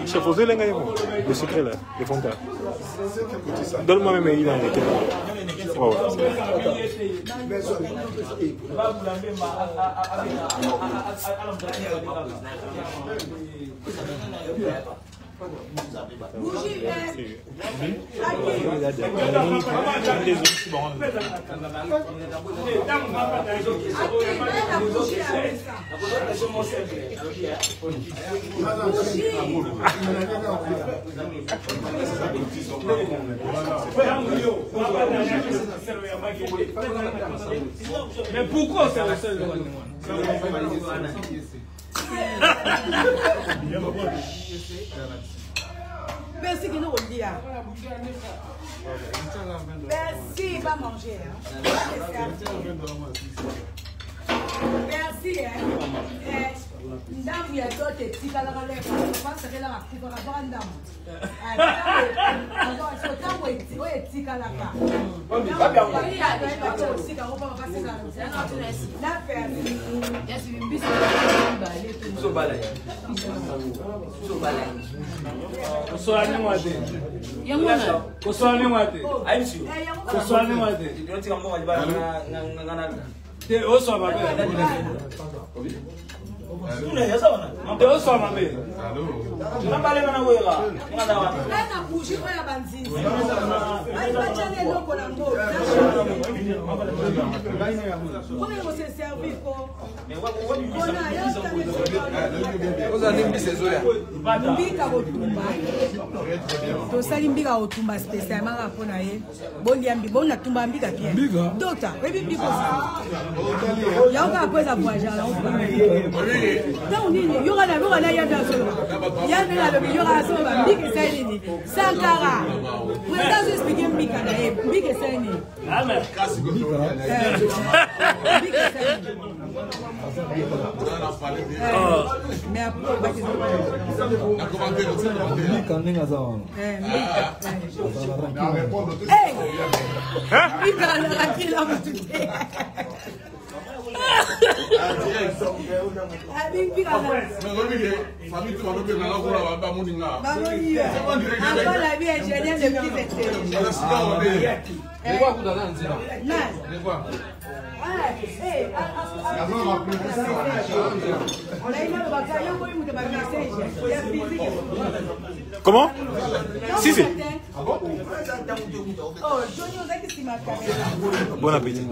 Chef, vous avez le secret là, les fontaines. Donne-moi même il a un équilibre. Bougie, mais pourquoi c'est le seul? Merci que nous on dit. Merci, va manger. Merci. Ndam ya dote tika la kale kwa sakela akiko ka banda. So tawo tika la ka. Comment? Si c'est. Bon appétit.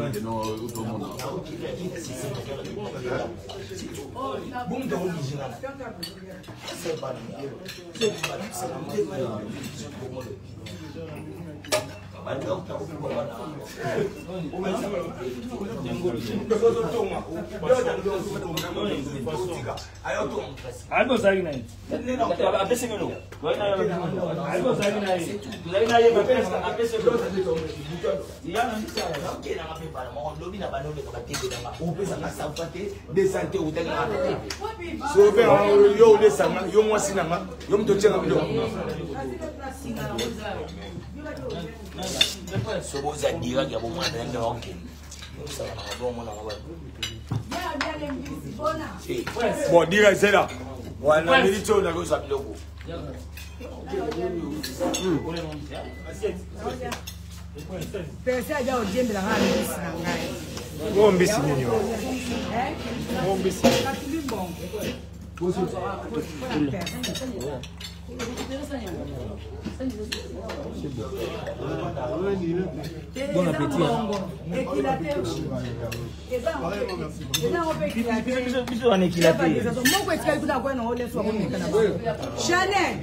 Bon, dire c'est là. Voilà, milite on a le logo. Bon appétit. Biso on équilaté. Chanel.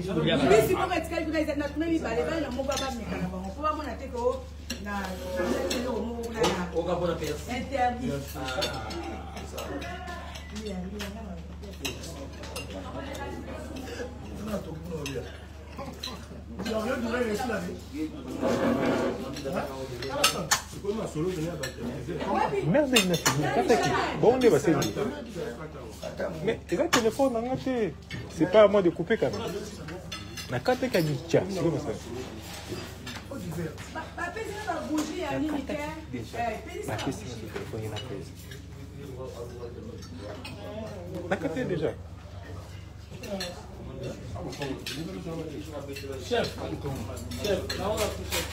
Merde, il n'a fini. Bon, on est passé. Mais il a téléphone, c'est pas à moi de couper quand même. La carte est c'est comme ça. La question du téléphone, il a prise. La carte est déjà. Chef, là on a tout fait.